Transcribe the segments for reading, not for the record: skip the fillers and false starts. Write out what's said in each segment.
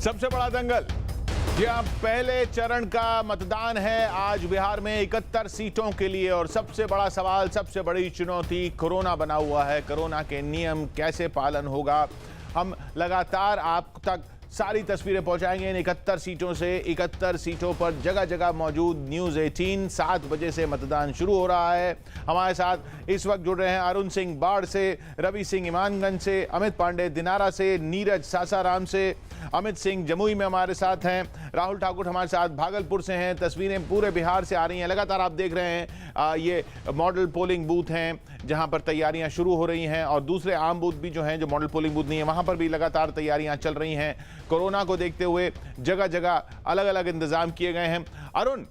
सबसे बड़ा दंगल। जी हाँ, पहले चरण का मतदान है आज बिहार में 71 सीटों के लिए और सबसे बड़ा सवाल, सबसे बड़ी चुनौती कोरोना बना हुआ है। कोरोना के नियम कैसे पालन होगा, हम लगातार आप तक सारी तस्वीरें पहुंचाएंगे इन 71 सीटों से। 71 सीटों पर जगह जगह मौजूद न्यूज़ 18। 7 बजे से मतदान शुरू हो रहा है। हमारे साथ इस वक्त जुड़ रहे हैं अरुण सिंह बाढ़ से, रवि सिंह इमामगंज से, अमित पांडे दिनारा से, नीरज सासाराम से, अमित सिंह जमुई में हमारे साथ हैं, राहुल ठाकुर हमारे साथ भागलपुर से हैं। तस्वीरें पूरे बिहार से आ रही हैं। लगातार आप देख रहे हैं ये मॉडल पोलिंग बूथ हैं जहां पर तैयारियां शुरू हो रही हैं और दूसरे आम बूथ भी जो हैं, जो मॉडल पोलिंग बूथ नहीं है, वहां पर भी लगातार तैयारियां चल रही हैं। कोरोना को देखते हुए जगह जगह अलग अलग इंतजाम किए गए हैं। अरुण,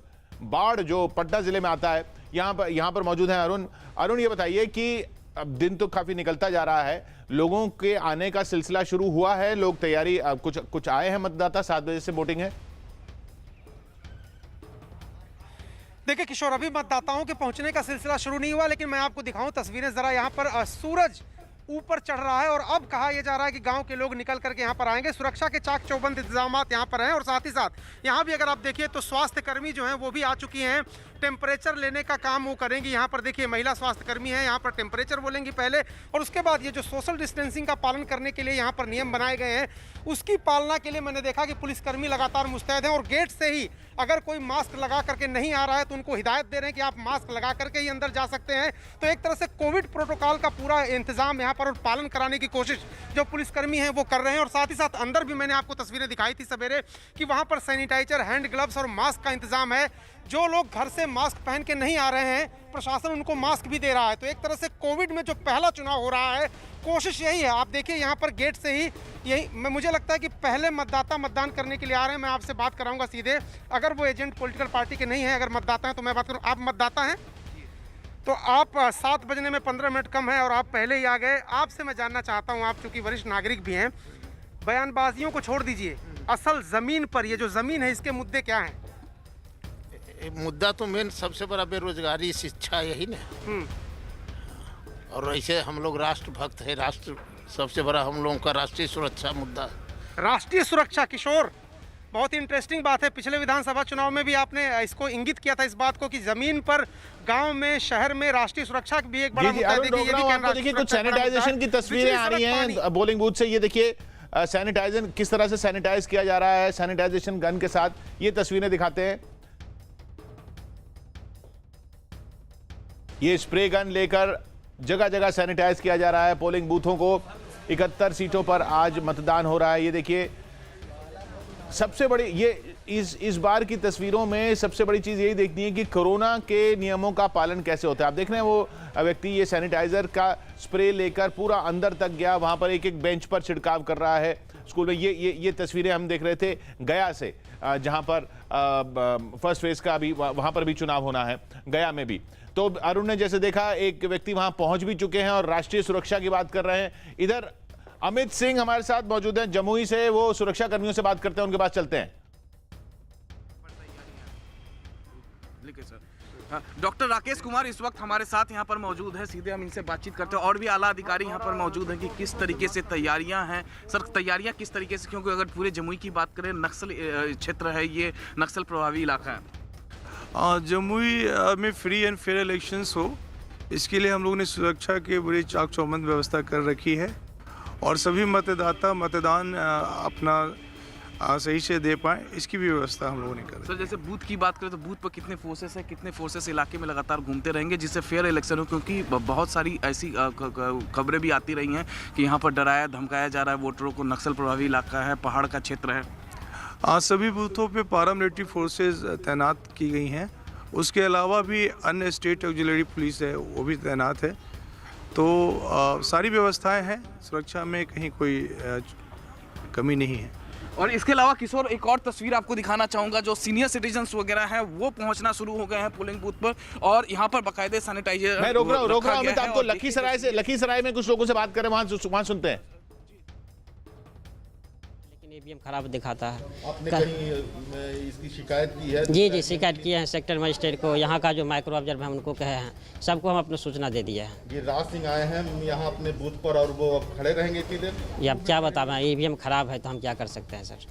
बाढ़ जो पटना जिले में आता है, यहाँ पर मौजूद हैं अरुण, ये बताइए कि अब दिन तो काफी निकलता जा रहा है, लोगों के आने का सिलसिला शुरू हुआ है, लोग तैयारी कुछ आए हैं मतदाता, 7 बजे से वोटिंग है। देखिए किशोर, अभी मतदाताओं के पहुंचने का सिलसिला शुरू नहीं हुआ, लेकिन मैं आपको दिखाऊं तस्वीरें जरा। यहाँ पर सूरज ऊपर चढ़ रहा है और अब कहा यह जा रहा है कि गांव के लोग निकल करके यहाँ पर आएंगे। सुरक्षा के चाक चौबंद इंतजाम यहाँ पर हैं और साथ ही साथ यहाँ भी अगर आप देखिए तो स्वास्थ्य कर्मी जो हैं वो भी आ चुकी हैं। टेम्परेचर लेने का काम वो करेंगी। यहाँ पर देखिए महिला स्वास्थ्य कर्मी है, यहाँ पर टेम्परेचर वो लेंगी पहले और उसके बाद ये जो सोशल डिस्टेंसिंग का पालन करने के लिए यहाँ पर नियम बनाए गए हैं उसकी पालना के लिए मैंने देखा कि पुलिसकर्मी लगातार मुस्तैद हैं और गेट से ही अगर कोई मास्क लगा करके नहीं आ रहा है तो उनको हिदायत दे रहे हैं कि आप मास्क लगा करके ही अंदर जा सकते हैं। तो एक तरह से कोविड प्रोटोकॉल का पूरा इंतजाम यहाँ पर और पालन कराने की कोशिश जो पुलिसकर्मी हैं वो कर रहे हैं। और साथ ही साथ अंदर भी मैंने आपको तस्वीरें दिखाई थी सवेरे कि वहाँ पर सैनिटाइजर, हैंड ग्लव्स और मास्क का इंतजाम है। जो लोग घर से मास्क पहन के नहीं आ रहे हैं प्रशासन उनको मास्क भी दे रहा है। तो एक तरह से कोविड में जो पहला चुनाव हो रहा है कोशिश यही है। आप देखिए यहाँ पर गेट से ही यही मुझे लगता है कि पहले मतदाता मतदान करने के लिए आ रहे हैं। मैं आपसे बात कराऊंगा सीधे, अगर वो एजेंट पॉलिटिकल पार्टी के नहीं है, अगर मतदाता हैं तो मैं बात करूँ। आप मतदाता हैं तो आप 7 बजने में 15 मिनट कम है और आप पहले ही आ गए। आपसे मैं जानना चाहता हूँ, आप चूँकि वरिष्ठ नागरिक भी हैं, बयानबाजियों को छोड़ दीजिए, असल ज़मीन पर ये जो ज़मीन है इसके मुद्दे क्या हैं? मुद्दा तो मेन सबसे बड़ा बेरोजगारी, शिक्षा, यही ना। और ऐसे हम लोग राष्ट्रभक्त है, राष्ट्र सबसे बड़ा हम लोगों का राष्ट्रीय सुरक्षा मुद्दा। राष्ट्रीय सुरक्षा किशोर, बहुत इंटरेस्टिंग बात है। पिछले विधानसभा चुनाव में भी आपने इसको इंगित किया था इस बात को कि जमीन पर, गांव में, शहर में राष्ट्रीय सुरक्षा भी एक बड़ा मुद्दा है। देखिए कुछ सैनिटाइजेशन की तस्वीरें आ रही हैं पोलिंग बूथ से। ये देखिए सैनिटाइजर किस तरह से सैनिटाइज किया जा रहा है, सैनिटाइजेशन गन के साथ, ये तस्वीरें दिखाते हैं। ये स्प्रे गन लेकर जगह जगह सैनिटाइज किया जा रहा है पोलिंग बूथों को। 71 सीटों पर आज मतदान हो रहा है। ये देखिए सबसे बड़ी ये इस बार की तस्वीरों में सबसे बड़ी चीज यही देखनी है कि कोरोना के नियमों का पालन कैसे होता है। आप देख रहे हैं वो व्यक्ति ये सैनिटाइजर का स्प्रे लेकर पूरा अंदर तक गया, वहां पर एक एक बेंच पर छिड़काव कर रहा है स्कूल में। ये तस्वीरें हम देख रहे थे गया से, जहां पर फर्स्ट फेज का भी वहां पर भी चुनाव होना है, गया में भी। तो अरुण ने जैसे देखा एक व्यक्ति वहां पहुंच भी चुके हैं और राष्ट्रीय सुरक्षा की बात कर रहे हैं। इधर अमित सिंह हमारे साथ मौजूद हैं जमुई से, वो सुरक्षा कर्मियों से बात करते हैं, उनके पास चलते हैं। डॉक्टर राकेश कुमार इस वक्त हमारे साथ यहाँ पर मौजूद है, सीधे हम इनसे बातचीत करते हैं। और भी आला अधिकारी यहाँ पर मौजूद हैं कि किस तरीके से तैयारियां हैं। सर तैयारियां किस तरीके से, क्योंकि अगर पूरे जमुई की बात करें नक्सल क्षेत्र है, ये नक्सल प्रभावी इलाका है। जमुई में फ्री एंड फेयर इलेक्शंस हो, इसके लिए हम लोगों ने सुरक्षा की बड़ी चाक चौबंद व्यवस्था कर रखी है और सभी मतदाता मतदान अपना सही से दे पाएँ, इसकी भी व्यवस्था हम लोगों ने कर। सर जैसे बूथ की बात करें तो बूथ पर कितने फोर्सेस हैं, कितने फोर्सेस इलाके में लगातार घूमते रहेंगे जिससे फेयर इलेक्शन हो, क्योंकि बहुत सारी ऐसी खबरें भी आती रही हैं कि यहाँ पर डराया धमकाया जा रहा है वोटरों को, नक्सल प्रभावी इलाका है, पहाड़ का क्षेत्र है। सभी बूथों पे पैरामिलिट्री फोर्सेस तैनात की गई हैं। उसके अलावा भी अन्य स्टेट ऑक्सिलरी पुलिस है वो भी तैनात है। तो सारी व्यवस्थाएं हैं, सुरक्षा में कहीं कोई कमी नहीं है। और इसके अलावा किशोर एक और तस्वीर आपको दिखाना चाहूँगा, जो सीनियर सिटीजन्स वगैरह हैं वो पहुँचना शुरू हो गए हैं पोलिंग बूथ पर और यहाँ पर बाकायदे सैनिटाइजर। मैं रोक रहा हूँ अमित आपको। लखीसराय में कुछ लोगों से बात करें, वहाँ सुनते हैं। ईवीएम खराब दिखाता है। आपने कहीं इसकी शिकायत की है? जी शिकायत किए हैं सेक्टर मजिस्ट्रेट को, यहाँ का जो माइक्रो ऑब्जर्वर है उनको कहे हैं, सबको हम अपना सूचना दे दिया है। ये राज सिंह आए हैं यहाँ अपने बूथ पर और वो अब खड़े रहेंगे इतनी देर? ये अब क्या बताएं, ईवीएम खराब है तो हम क्या कर सकते हैं सर।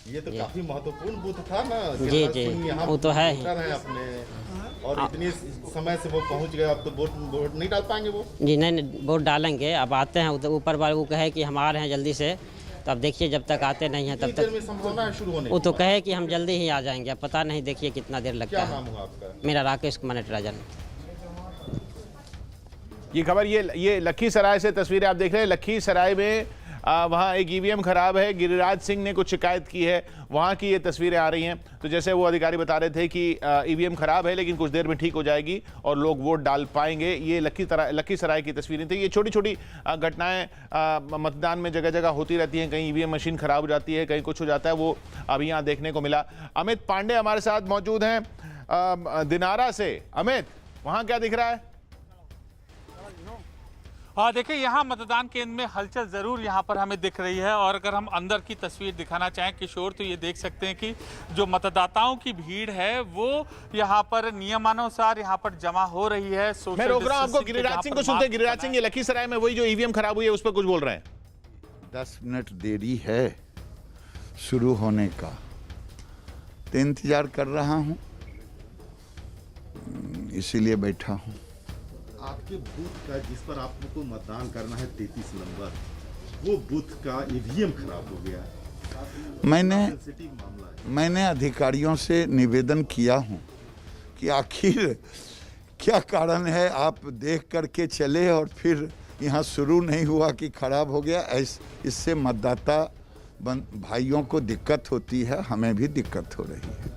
ये तो काफी महत्वपूर्ण बूथ था ना। जी, जी, यहाँ वो तो है ही। वोटर हैं अपने, और इतनी समय से वो पहुंच गए, अब तो वोट नहीं डाल पाएंगे वो। जी नहीं, वोट डालेंगे। अब आते हैं ऊपर वाले वो कहे कि हम आ रहे हैं जल्दी से, तो अब देखिए जब तक आते नहीं हैं तब कितनी देर तक में संभावना है शुरू होने वो की? तो कहे कि हम जल्दी ही आ जाएंगे। अब पता नहीं, देखिए कितना देर लगता क्या है। नाम हुआ आपका? मेरा राकेश कुमार नटराजन। ये खबर ये लखीसराय से तस्वीरें आप देख रहे हैं। लखीसराय में वहाँ एक ईवीएम खराब है। गिरिराज सिंह ने कुछ शिकायत की है, वहाँ की ये तस्वीरें आ रही हैं। तो जैसे वो अधिकारी बता रहे थे कि ईवीएम खराब है लेकिन कुछ देर में ठीक हो जाएगी और लोग वोट डाल पाएंगे। ये लखीसराय की तस्वीरें थी। ये छोटी छोटी घटनाएं मतदान में जगह जगह होती रहती हैं। कहीं ईवीएम मशीन खराब हो जाती है, कहीं कुछ हो जाता है, वो अभी यहाँ देखने को मिला। अमित पांडे हमारे साथ मौजूद हैं दिनारा से। अमित, वहाँ क्या दिख रहा है? देखिए, यहाँ मतदान केंद्र में हलचल ज़रूर यहाँ पर हमें दिख रही है। और अगर हम अंदर की तस्वीर दिखाना चाहें किशोर, तो ये देख सकते हैं कि जो मतदाताओं की भीड़ है वो यहाँ पर नियमानुसार यहाँ पर जमा हो रही है। मैं रोक रहा हूँ आपको। गिरिराज सिंह को सुनते हैं। गिरिराज सिंह, ये लखीसराय में वही जो ईवीएम खराब हुई है उस पर कुछ बोल रहे हैं। 10 मिनट देरी है शुरू होने का, तो इंतजार कर रहा हूँ, इसीलिए बैठा हूँ। आपके बूथ का जिस पर आपको मतदान करना है 33 नंबर, वो बूथ का ईवीएम खराब हो गया है। सेंसिटिव मामला है। मैंने अधिकारियों से निवेदन किया हूँ कि आखिर क्या कारण है, आप देख करके चले और फिर यहाँ शुरू नहीं हुआ कि खराब हो गया। इससे मतदाता भाइयों को दिक्कत होती है, हमें भी दिक्कत हो रही है।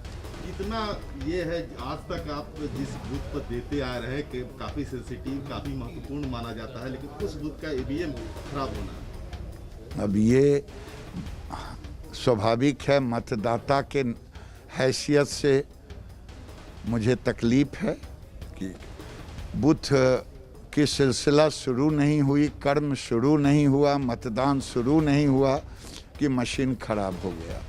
इतना ये है, आज तक आप जिस बूथ पर देते आ रहे हैं कि काफ़ी सेंसिटिव, काफ़ी महत्वपूर्ण माना जाता है, लेकिन उस बूथ का ईवीएम खराब होना है। अब ये स्वाभाविक है, मतदाता के हैसियत से मुझे तकलीफ है कि बूथ की सिलसिला शुरू नहीं हुई, कर्म शुरू नहीं हुआ, मतदान शुरू नहीं हुआ कि मशीन खराब हो गया।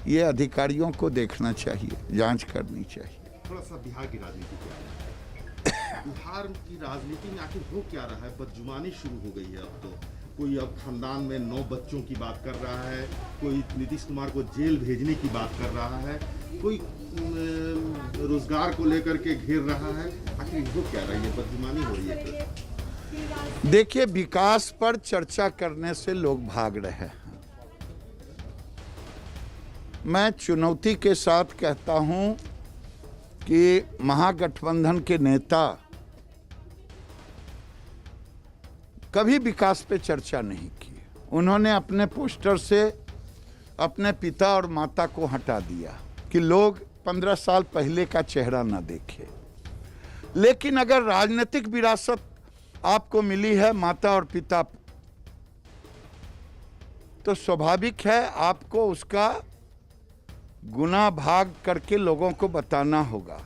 ये अधिकारियों को देखना चाहिए, जांच करनी चाहिए। थोड़ा सा बिहार की राजनीति क्या है? बिहार की राजनीति में आखिर हो क्या रहा है? बदजुबानी शुरू हो गई है। अब तो कोई अब खानदान में 9 बच्चों की बात कर रहा है, कोई नीतीश कुमार को जेल भेजने की बात कर रहा है, कोई रोजगार को लेकर के घेर रहा है। आखिर हो क्या रहा है? ये बदजुबानी हो रही है। देखिए, विकास पर चर्चा करने से लोग भाग रहे हैं। मैं चुनौती के साथ कहता हूं कि महागठबंधन के नेता कभी विकास पे चर्चा नहीं की। उन्होंने अपने पोस्टर से अपने पिता और माता को हटा दिया कि लोग 15 साल पहले का चेहरा ना देखे। लेकिन अगर राजनीतिक विरासत आपको मिली है माता और पिता, तो स्वाभाविक है आपको उसका गुना भाग करके लोगों को बताना होगा।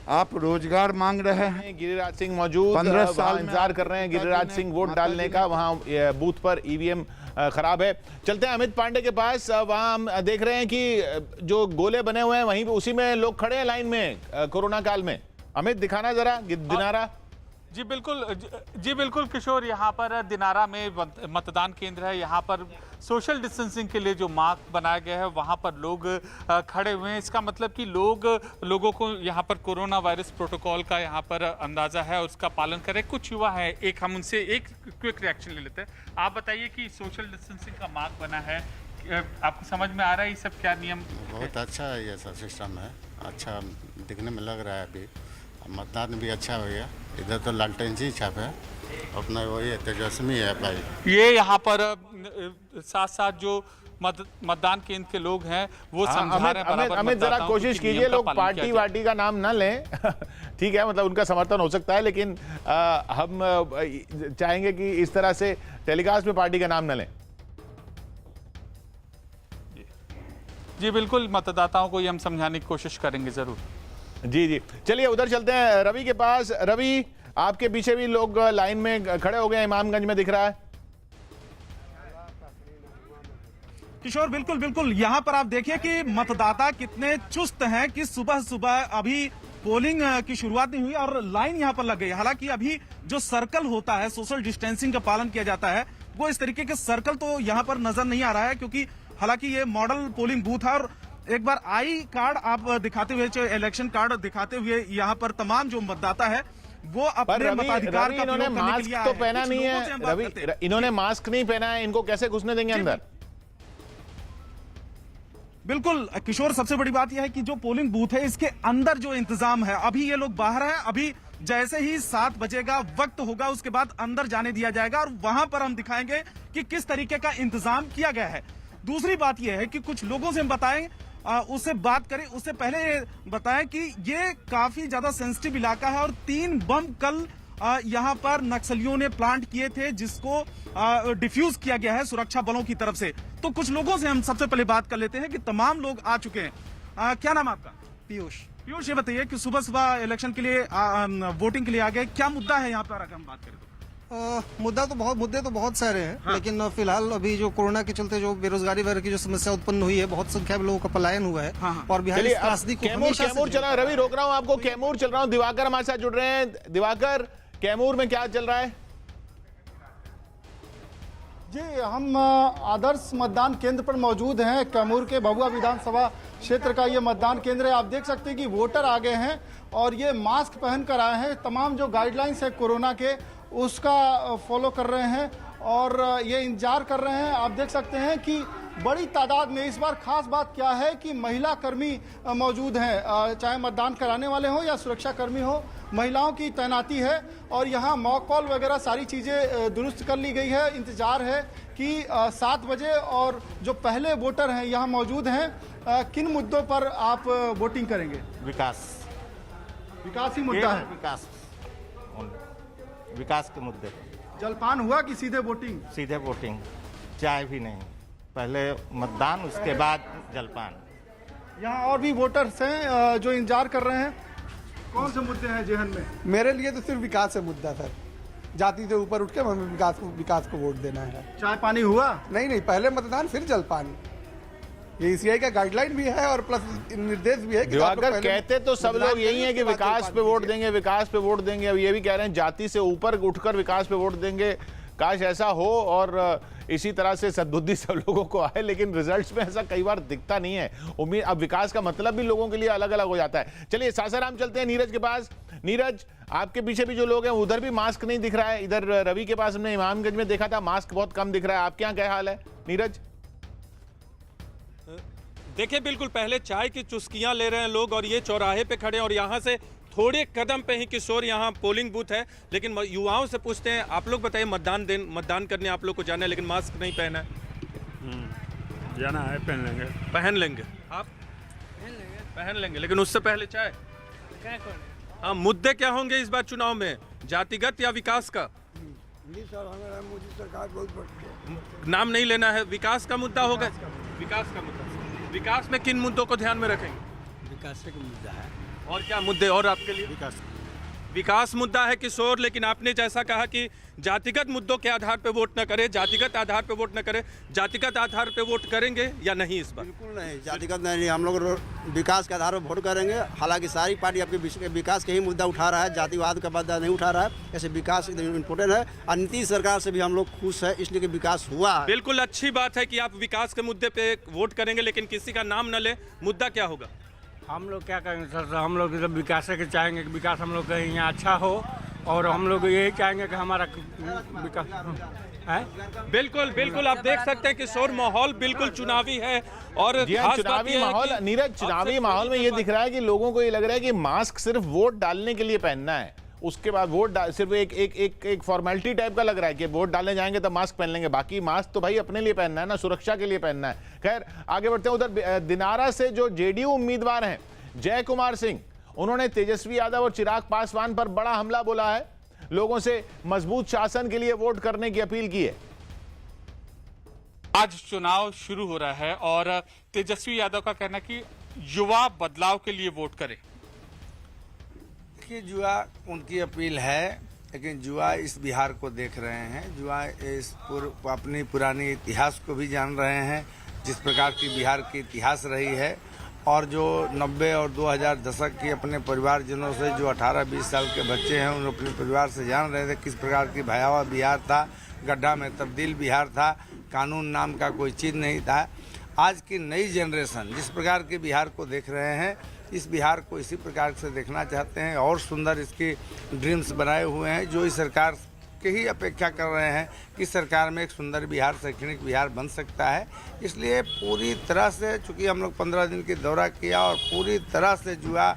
आप रोजगार मांग रहे हैं, गिरिराज सिंह मौजूद 15 साल इंतजार कर रहे हैं गिरिराज सिंह वोट डालने का। वहाँ बूथ पर ईवीएम खराब है। चलते हैं अमित पांडे के पास। वहाँ हम देख रहे हैं कि जो गोले बने हुए हैं वहीं पे उसी में लोग खड़े हैं लाइन में कोरोना काल में। अमित, दिखाना जरा दिनारा। जी बिल्कुल किशोर, यहाँ पर दिनारा में मतदान केंद्र है। यहाँ पर सोशल डिस्टेंसिंग के लिए जो मार्क बनाया गया है वहाँ पर लोग खड़े हुए हैं। इसका मतलब कि लोगों को यहाँ पर कोरोना वायरस प्रोटोकॉल का यहाँ पर अंदाज़ा है, उसका पालन करें। कुछ युवा है, एक हम उनसे एक क्विक रिएक्शन ले लेते हैं। आप बताइए कि सोशल डिस्टेंसिंग का मार्क बना है, आपको समझ में आ रहा है ये सब क्या नियम? बहुत अच्छा ये सब सिस्टम है, अच्छा दिखने में लग रहा है। अभी मतदान भी अच्छा हो गया। इधर तो लालटेन जी छाप है, अपना वही तेजस्वी है भाई। ये यहाँ पर साथ साथ जो मतदान केंद्र के लोग हैं वो समझा रहे हैं। अमित जरा कोशिश कीजिए, लोग पार्टी वार्टी का नाम ना लें। ठीक है, मतलब उनका समर्थन हो सकता है, लेकिन हम चाहेंगे कि इस तरह से टेलीकास्ट में पार्टी का नाम ना लें। जी बिल्कुल, मतदाताओं को ये हम समझाने की कोशिश करेंगे जरूर। जी, चलिए उधर चलते हैं रवि के पास। रवि, आपके पीछे भी लोग लाइन में खड़े हो गए, इमामगंज में दिख रहा है। किशोर, बिल्कुल यहाँ पर आप देखिए कि मतदाता कितने चुस्त हैं कि सुबह सुबह अभी पोलिंग की शुरुआत नहीं हुई और लाइन यहाँ पर लग गई। हालांकि अभी जो सर्कल होता है, सोशल डिस्टेंसिंग का पालन किया जाता है, वो इस तरीके के सर्कल तो यहाँ पर नजर नहीं आ रहा है, क्योंकि हालांकि ये मॉडल पोलिंग बूथ है और एक बार आई कार्ड आप दिखाते हुए, जो इलेक्शन कार्ड दिखाते हुए यहाँ पर तमाम जो मतदाता है वो पर अपने मताधिकार रवि का इन्होंने प्रयोग करने के लिए मास्क आए तो हैं। पहना कुछ नहीं लोगों से है हम बात रवि, करते हैं। इन्होंने मास्क नहीं पहना है, इनको कैसे घुसने देंगे अंदर? बिल्कुल किशोर, सबसे बड़ी बात यह है कि जो पोलिंग बूथ है इसके अंदर जो इंतजाम है, अभी ये लोग बाहर हैं, अभी जैसे ही 7 बजेगा वक्त होगा उसके बाद अंदर जाने दिया जाएगा और वहां पर हम दिखाएंगे कि किस तरीके का इंतजाम किया गया है। दूसरी बात यह है कि कुछ लोगों से हम बताएं, उससे बात करें, उससे पहले ये बताएं कि ये काफी ज्यादा सेंसिटिव इलाका है और 3 बम कल यहाँ पर नक्सलियों ने प्लांट किए थे, जिसको डिफ्यूज किया गया है सुरक्षा बलों की तरफ से। तो कुछ लोगों से हम सबसे पहले बात कर लेते हैं कि तमाम लोग आ चुके हैं। क्या नाम आपका? पीयूष। पीयूष, ये बताइए कि सुबह सुबह इलेक्शन के लिए वोटिंग के लिए आ गए, क्या मुद्दा है यहाँ पर अगर हम बात करें तो? मुद्दे तो बहुत सारे हैं, हाँ। लेकिन फिलहाल अभी जो कोरोना के चलते जो बेरोजगारी वगैरह की जो समस्या उत्पन्न हुई है, बहुत संख्या में लोगों का पलायन हुआ है। हाँ। और बिहार चलिए इस त्रासदी को कैमूर हमेशा से चल रहा है। रवि रोक रहा हूं आपको, कैमूर चल रहा हूं। दिवाकर हमारे साथ जुड़ रहे हैं। दिवाकर, कैमूर में क्या चल रहा है? जी, हम आदर्श मतदान केंद्र पर मौजूद हैं। कैमूर के भभुआ विधानसभा क्षेत्र का ये मतदान केंद्र है। आप देख सकते हैं कि वोटर आ गए हैं और ये मास्क पहन कर आए हैं। तमाम जो गाइडलाइंस है कोरोना के उसका फॉलो कर रहे हैं और ये इंतजार कर रहे हैं। आप देख सकते हैं कि बड़ी तादाद में इस बार खास बात क्या है कि महिला कर्मी मौजूद हैं, चाहे मतदान कराने वाले हो या सुरक्षा कर्मी हो, महिलाओं की तैनाती है और यहाँ मॉक कॉल वगैरह सारी चीज़ें दुरुस्त कर ली गई है। इंतजार है कि 7 बजे और जो पहले वोटर हैं यहाँ मौजूद हैं, किन मुद्दों पर आप वोटिंग करेंगे? विकास ही मुद्दा है। विकास के मुद्दे, जलपान हुआ कि सीधे वोटिंग? सीधे वोटिंग, चाय भी नहीं, पहले मतदान उसके बाद जलपान। यहाँ और भी वोटर्स हैं जो इंतजार कर रहे हैं। कौन से मुद्दे हैं जेहन में? मेरे लिए तो सिर्फ विकास है मुद्दा सर। जाति से ऊपर उठ के हमें विकास को वोट देना है। चाय पानी हुआ? नहीं, पहले मतदान फिर जलपान। ये ईसीआई का गाइडलाइन भी है और प्लस निर्देश भी है कि दिवाकर, कहते तो सब लोग यही है कि विकास पे वोट देंगे, विकास पे वोट देंगे। अब ये भी कह रहे हैं जाति से ऊपर उठकर विकास पे वोट देंगे। काश ऐसा हो और इसी तरह से सद्बुद्धि सब लोगों को आए, लेकिन रिजल्ट्स में ऐसा कई बार दिखता नहीं है। उम्मीद, अब विकास का मतलब भी लोगों के लिए अलग अलग हो जाता है। चलिए सासाराम चलते हैं नीरज के पास। नीरज, आपके पीछे भी जो लोग हैं उधर भी मास्क नहीं दिख रहा है। इधर रवि के पास हमने इमामगंज में देखा था, मास्क बहुत कम दिख रहा है। आपके यहाँ क्या हाल है नीरज? देखिए, बिल्कुल पहले चाय की चुस्कियां ले रहे हैं लोग और ये चौराहे पे खड़े हैं और यहाँ से थोड़े कदम पे ही किशोर यहाँ पोलिंग बूथ है। लेकिन युवाओं से पूछते हैं, आप लोग बताइए, मतदान करने आप लोग को जाना है लेकिन मास्क नहीं पहना है। जाना है, पहन लेंगे आप? पहन लेंगे, लेकिन उससे पहले चाय। हाँ, मुद्दे क्या होंगे इस बार चुनाव में, जातिगत या विकास का? मोदी सरकार बहुत नाम नहीं लेना है, विकास का मुद्दा होगा। विकास का मुद्दा, विकास में किन मुद्दों को ध्यान में रखेंगे? विकास का मुद्दा है। और क्या मुद्दे और आपके लिए? विकास मुद्दा है किशोर, लेकिन आपने जैसा कहा कि जातिगत मुद्दों के आधार पे वोट न करें, जातिगत आधार पे वोट न करें, जातिगत आधार पे वोट करेंगे या नहीं इस बार? बिल्कुल नहीं, जातिगत नहीं, हम लोग विकास के आधार पर वोट करेंगे। हालांकि सारी पार्टी आपके विकास के ही मुद्दा उठा रहा है, जातिवाद का मुद्दा नहीं उठा रहा है। ऐसे विकास इम्पोर्टेंट है और नीतीश सरकार से भी हम लोग खुश है, इसलिए कि विकास हुआ है। बिल्कुल अच्छी बात है कि आप विकास के मुद्दे पे वोट करेंगे, लेकिन किसी का नाम न ले। मुद्दा क्या होगा? हम लोग क्या करेंगे सर, हम लोग जब विकास के चाहेंगे कि विकास हम लोग का यहाँ अच्छा हो और हम लोग यही चाहेंगे कि हमारा विकास है। बिल्कुल बिल्कुल, आप देख सकते हैं किशोर, माहौल बिल्कुल चुनावी है और चुनावी माहौल। नीरज, चुनावी माहौल में ये दिख रहा है कि लोगों को ये लग रहा है कि मास्क सिर्फ वोट डालने के लिए पहनना है, उसके बाद वोट सिर्फ एक फॉर्मेलिटी टाइप का लग रहा है कि वोट डालने जाएंगे तो मास्क पहन लेंगे। बाकी मास्क तो भाई अपने लिए पहनना है ना, सुरक्षा के लिए पहनना है। खैर आगे बढ़ते हैं। उधर दिनारा से जो जेडीयू उम्मीदवार हैं जय कुमार सिंह, उन्होंने तेजस्वी यादव और चिराग पासवान पर बड़ा हमला बोला है। लोगों से मजबूत शासन के लिए वोट करने की अपील की है। आज चुनाव शुरू हो रहा है और तेजस्वी यादव का कहना है कि युवा बदलाव के लिए वोट करें। कि जुआ उनकी अपील है, लेकिन जुआ इस बिहार को देख रहे हैं, जुआ इस अपनी पुरानी इतिहास को भी जान रहे हैं, जिस प्रकार की बिहार की इतिहास रही है और जो 90 और 2000 दशक की अपने परिवारजनों से जो 18-20 साल के बच्चे हैं उन अपने परिवार से जान रहे थे किस प्रकार की भयावह बिहार था, गड्ढा में तब्दील बिहार था, कानून नाम का कोई चीज़ नहीं था। आज की नई जनरेशन जिस प्रकार के बिहार को देख रहे हैं, इस बिहार को इसी प्रकार से देखना चाहते हैं और सुंदर इसकी ड्रीम्स बनाए हुए हैं, जो इस सरकार के ही अपेक्षा कर रहे हैं कि सरकार में एक सुंदर बिहार, शैक्षणिक बिहार बन सकता है। इसलिए पूरी तरह से, चूँकि हम लोग 15 दिन की दौरा किया और पूरी तरह से जुआ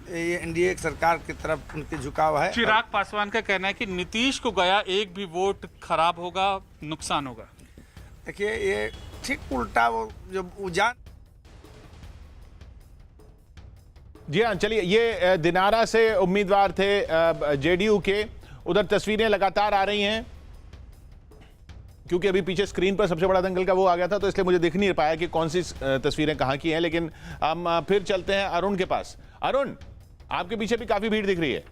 ये एनडीए सरकार की तरफ उनकी झुकाव है। चिराग पासवान का कहना है कि नीतीश को गया एक भी वोट खराब होगा, नुकसान होगा। देखिए, ये ठीक उल्टा वो जो उजान। जी हाँ, चलिए, ये दिनारा से उम्मीदवार थे जेडीयू के। उधर तस्वीरें लगातार आ रही हैं, क्योंकि अभी पीछे स्क्रीन पर सबसे बड़ा दंगल का वो आ गया था, तो इसलिए मुझे दिख नहीं पाया कि कौन सी तस्वीरें कहाँ की हैं। लेकिन हम फिर चलते हैं अरुण के पास। अरुण, आपके पीछे भी काफी भीड़ दिख रही है।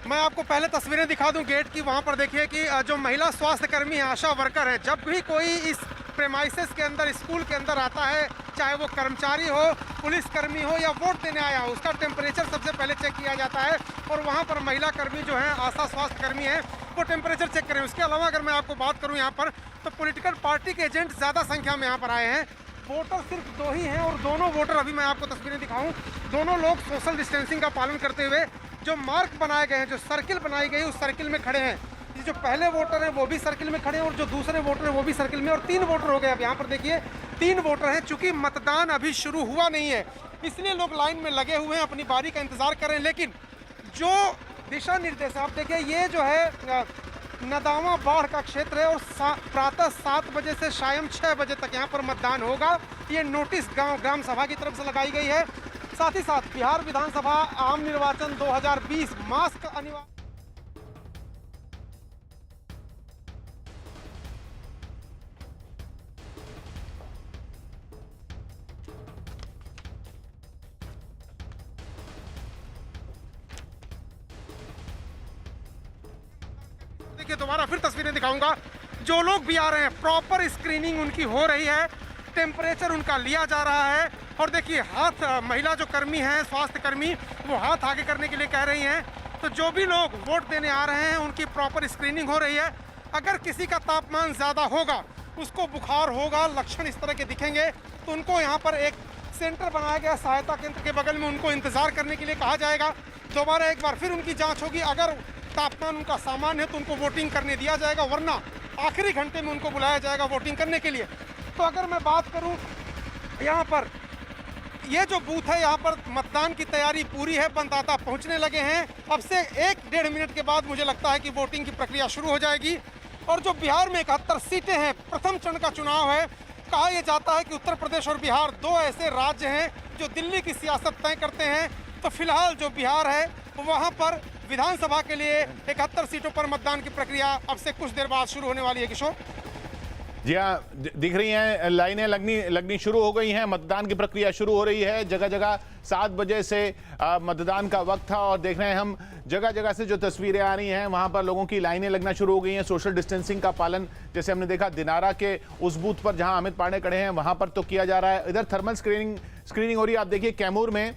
मैं आपको पहले तस्वीरें दिखा दूं गेट की। वहां पर देखिए कि जो महिला स्वास्थ्य कर्मी है, आशा वर्कर है, जब भी कोई इस प्रेमाइसेस के अंदर, स्कूल के अंदर आता है, चाहे वो कर्मचारी हो, पुलिसकर्मी हो या वोट देने आया हो, उसका टेम्परेचर सबसे पहले चेक किया जाता है। और वहां पर महिला कर्मी जो है, आशा स्वास्थ्य कर्मी है, वो टेम्परेचर चेक करें। उसके अलावा अगर मैं आपको बात करूं यहाँ पर, तो पॉलिटिकल पार्टी के एजेंट ज़्यादा संख्या में यहाँ पर आए हैं। वोटर सिर्फ 2 ही हैं और दोनों वोटर, अभी मैं आपको तस्वीरें दिखाऊं, दोनों लोग सोशल डिस्टेंसिंग का पालन करते हुए जो मार्क बनाए गए हैं, जो सर्किल बनाई गई, उस सर्किल में खड़े हैं। ये जो पहले वोटर हैं वो भी सर्किल में खड़े हैं और जो दूसरे वोटर हैं वो भी सर्किल में, और 3 वोटर हो गए। अब यहाँ पर देखिए 3 वोटर हैं। चूंकि मतदान अभी शुरू हुआ नहीं है, इसलिए लोग लाइन में लगे हुए हैं, अपनी बारी का इंतजार कर रहे हैं। लेकिन जो दिशा निर्देश आप देखिए, ये जो है नदावा बाढ़ का क्षेत्र है और प्रातः 7 बजे से शाम 6 बजे तक यहाँ पर मतदान होगा। ये नोटिस ग्राम सभा की तरफ से लगाई गई है। साथ ही साथ बिहार विधानसभा आम निर्वाचन 2020 मास्क अनिवार्य। देखिए, दोबारा फिर तस्वीरें दिखाऊंगा। जो लोग भी आ रहे हैं, प्रॉपर स्क्रीनिंग उनकी हो रही है, टेम्परेचर उनका लिया जा रहा है। और देखिए, हाथ, महिला जो कर्मी हैं, स्वास्थ्य कर्मी, वो हाथ आगे करने के लिए कह रही हैं। तो जो भी लोग वोट देने आ रहे हैं, उनकी प्रॉपर स्क्रीनिंग हो रही है। अगर किसी का तापमान ज़्यादा होगा, उसको बुखार होगा, लक्षण इस तरह के दिखेंगे, तो उनको यहाँ पर एक सेंटर बनाया गया, सहायता केंद्र के बगल में उनको इंतज़ार करने के लिए कहा जाएगा। दोबारा एक बार फिर उनकी जाँच होगी। अगर तापमान उनका सामान्य है तो उनको वोटिंग करने दिया जाएगा, वरना आखिरी घंटे में उनको बुलाया जाएगा वोटिंग करने के लिए। तो अगर मैं बात करूं, यहाँ पर ये जो बूथ है, यहाँ पर मतदान की तैयारी पूरी है, मतदाता पहुँचने लगे हैं। अब से 1-1.5 मिनट के बाद मुझे लगता है कि वोटिंग की प्रक्रिया शुरू हो जाएगी। और जो बिहार में 71 सीटें हैं, प्रथम चरण का चुनाव है। कहा यह जाता है कि उत्तर प्रदेश और बिहार 2 ऐसे राज्य हैं जो दिल्ली की सियासत तय करते हैं। तो फिलहाल जो बिहार है, वहाँ पर विधानसभा के लिए 71 सीटों पर मतदान की प्रक्रिया अब से कुछ देर बाद शुरू होने वाली है। किशोर जी हाँ, दिख रही हैं, लाइनें लगनी शुरू हो गई हैं, मतदान की प्रक्रिया शुरू हो रही है। जगह जगह 7 बजे से मतदान का वक्त था और देख रहे हैं हम जगह जगह से जो तस्वीरें आ रही हैं, वहां पर लोगों की लाइनें लगना शुरू हो गई हैं। सोशल डिस्टेंसिंग का पालन, जैसे हमने देखा दिनारा के उस बूथ पर जहां अमित पांडे खड़े हैं, वहां पर तो किया जा रहा है। इधर थर्मल स्क्रीनिंग हो रही है। आप देखिए, कैमूर में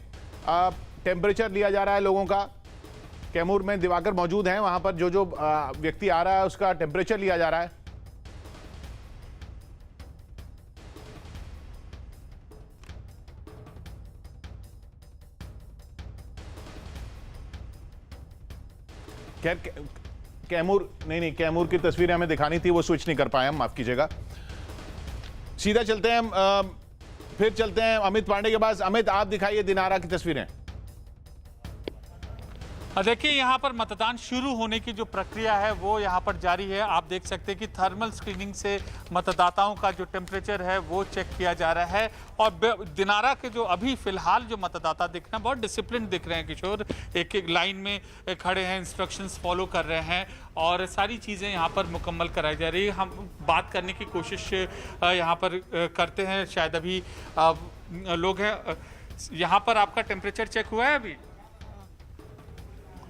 टेम्परेचर लिया जा रहा है लोगों का। कैमूर में दिवाकर मौजूद हैं, वहां पर जो व्यक्ति आ रहा है उसका टेम्परेचर लिया जा रहा है। कैमूर नहीं, कैमूर की तस्वीरें हमें दिखानी थी, वो स्विच नहीं कर पाए हम, माफ कीजिएगा। सीधा चलते हैं, फिर चलते हैं अमित पांडे के पास। अमित, आप दिखाइए दिनारा की तस्वीरें। देखिए, यहाँ पर मतदान शुरू होने की जो प्रक्रिया है वो यहाँ पर जारी है। आप देख सकते हैं कि थर्मल स्क्रीनिंग से मतदाताओं का जो टेम्परेचर है वो चेक किया जा रहा है। और दिनारा के जो अभी फिलहाल जो मतदाता दिख रहे हैं, बहुत डिसिप्लिन दिख रहे हैं किशोर, एक एक लाइन में खड़े हैं, इंस्ट्रक्शंस फॉलो कर रहे हैं और सारी चीज़ें यहाँ पर मुकम्मल कराई जा रही है। हम बात करने की कोशिश यहाँ पर करते हैं, शायद अभी लोग हैं यहाँ पर। आपका टेम्परेचर चेक हुआ है अभी?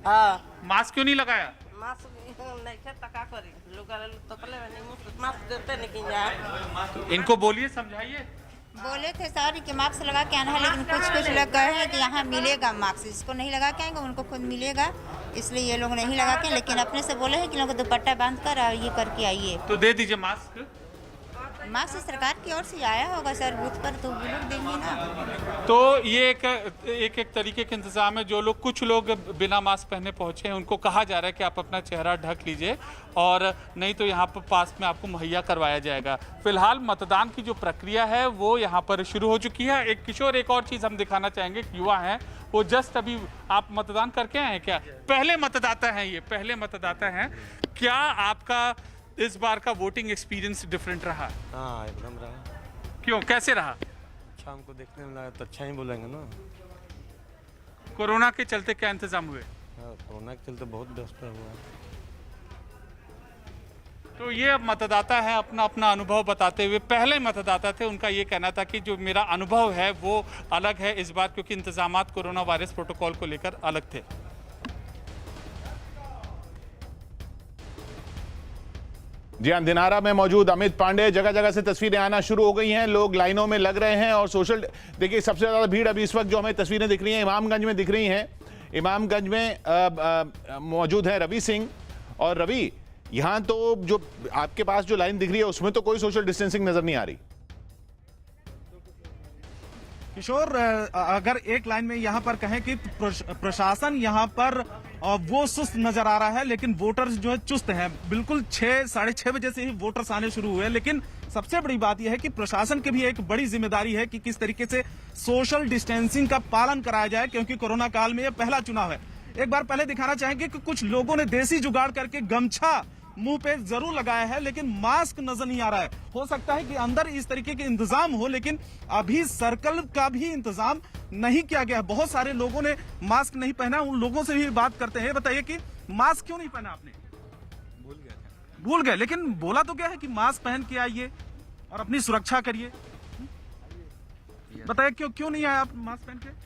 हाँ। मास्क क्यों नहीं लगाया? मास्क नहीं तका करी लोग तो पहले मास्क देते नहीं। इनको बोलिए, समझाइए। बोले थे सर कि मास्क लगा के आना है, लेकिन कुछ लोग कहे हैं कि यहाँ मिलेगा मास्क, जिसको नहीं लगा के आएंगे उनको खुद मिलेगा, इसलिए ये लोग नहीं लगा के, लेकिन अपने से बोले हैं कि लोग दुपट्टा बांध कर ये करके आइए। तो दे दीजिए मास्क। मार्क्स सरकार की ओर से आया होगा सर बूथ पर, तो वो लोग देंगे ना। तो ये एक तरीके के इंतजाम है। जो लोग कुछ लोग बिना मास्क पहने पहुंचे हैं उनको कहा जा रहा है कि आप अपना चेहरा ढक लीजिए और नहीं तो यहाँ पर पास में आपको मुहैया करवाया जाएगा। फिलहाल मतदान की जो प्रक्रिया है वो यहाँ पर शुरू हो चुकी है। एक किशोर, एक और चीज़ हम दिखाना चाहेंगे, युवा हैं वो जस्ट अभी, आप मतदान करके आए हैं क्या? पहले मतदाता हैं ये, पहले मतदाता हैं। क्या आपका इस बार का वोटिंग एक्सपीरियंस डिफरेंट रहा? हाँ एकदम रहा। क्यों, कैसे रहा? अच्छा हमको देखने में लगा तो अच्छा ही बोलेंगे ना। कोरोना के चलते क्या इंतजाम हुए? हाँ, कोरोना के चलते बहुत व्यस्त हुआ। तो ये मतदाता है अपना अपना अनुभव बताते हुए, पहले मतदाता थे, उनका ये कहना था कि जो मेरा अनुभव है वो अलग है इस बार, क्योंकि इंतजामात कोरोना वायरस प्रोटोकॉल को लेकर अलग थे। जी हाँ, दिनारा में मौजूद अमित पांडे, जगह जगह से तस्वीरें आना शुरू हो गई हैं, लोग लाइनों में लग रहे हैं और सोशल, देखिए सबसे ज्यादा भीड़ अभी इस वक्त जो हमें तस्वीरें दिख रही हैं इमामगंज में दिख रही हैं। इमामगंज में मौजूद है रवि सिंह। और रवि, यहाँ तो जो आपके पास जो लाइन दिख रही है उसमें तो कोई सोशल डिस्टेंसिंग नजर नहीं आ रही। किशोर, अगर एक लाइन में यहाँ पर कहें कि प्रशासन यहाँ पर वो सुस्त नजर आ रहा है, लेकिन वोटर्स जो है चुस्त हैं। बिल्कुल 6-6:30 बजे से ही वोटर्स आने शुरू हुए, लेकिन सबसे बड़ी बात यह है कि प्रशासन की भी एक बड़ी जिम्मेदारी है कि किस तरीके से सोशल डिस्टेंसिंग का पालन कराया जाए, क्योंकि कोरोना काल में यह पहला चुनाव है। एक बार पहले दिखाना चाहेंगे कि कुछ लोगों ने देसी जुगाड़ करके गमछा मुंह पे जरूर लगाया है, लेकिन मास्क नजर नहीं आ रहा है। हो सकता है कि अंदर इस तरीके के इंतजाम हो, लेकिन अभी सर्कल का भी इंतजाम नहीं किया गया है। बहुत सारे लोगों ने मास्क नहीं पहना, उन लोगों से भी बात करते हैं। बताइए कि मास्क क्यों नहीं पहना आपने? भूल गए, लेकिन बोला तो क्या है कि मास्क पहन के आइए और अपनी सुरक्षा करिए। बताइए क्यों नहीं आए आप मास्क पहन के?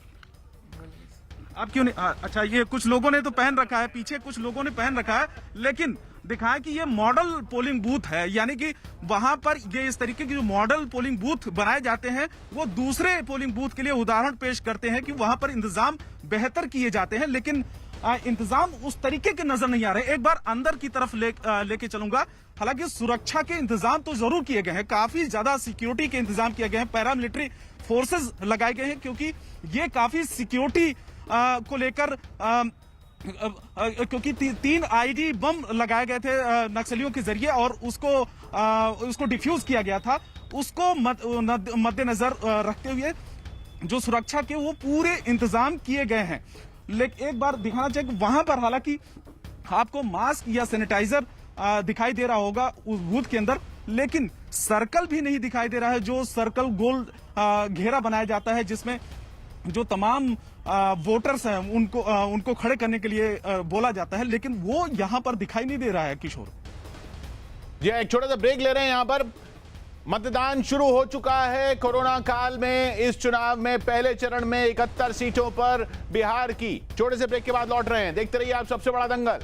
आप क्यों नहीं? अच्छा, ये कुछ लोगों ने तो पहन रखा है, पीछे कुछ लोगों ने पहन रखा है, लेकिन दिखाएं कि ये मॉडल पोलिंग बूथ है, यानी कि वहां पर ये इस तरीके के जो मॉडल पोलिंग बूथ बनाए जाते हैं वो दूसरे पोलिंग बूथ के लिए उदाहरण पेश करते हैं कि वहां पर इंतजाम बेहतर किए जाते हैं, लेकिन इंतजाम उस तरीके के नजर नहीं आ रहे। एक बार अंदर की तरफ लेके चलूंगा। हालांकि सुरक्षा के इंतजाम तो जरूर किए गए हैं, काफी ज्यादा सिक्योरिटी के इंतजाम किए गए हैं, पैरामिलिट्री फोर्सेज लगाए गए हैं, क्योंकि ये काफी सिक्योरिटी को लेकर क्योंकि 3 आईडी बम लगाए गए थे नक्सलियों के जरिए और उसको डिफ्यूज किया गया था। उसको मद्देनजर रखते हुए जो सुरक्षा के वो पूरे इंतजाम किए गए हैं। लेकिन एक बार दिखाना चाहिए वहां पर हालांकि आपको मास्क या सैनिटाइजर दिखाई दे रहा होगा उस बूथ के अंदर, लेकिन सर्कल भी नहीं दिखाई दे रहा है। जो सर्कल गोल घेरा बनाया जाता है जिसमें जो तमाम वोटर्स हैं उनको खड़े करने के लिए बोला जाता है, लेकिन वो यहां पर दिखाई नहीं दे रहा है। किशोर जी, एक छोटा सा ब्रेक ले रहे हैं। यहां पर मतदान शुरू हो चुका है। कोरोना काल में इस चुनाव में पहले चरण में 71 सीटों पर बिहार की। छोटे से ब्रेक के बाद लौट रहे हैं, देखते रहिए आप सबसे बड़ा दंगल।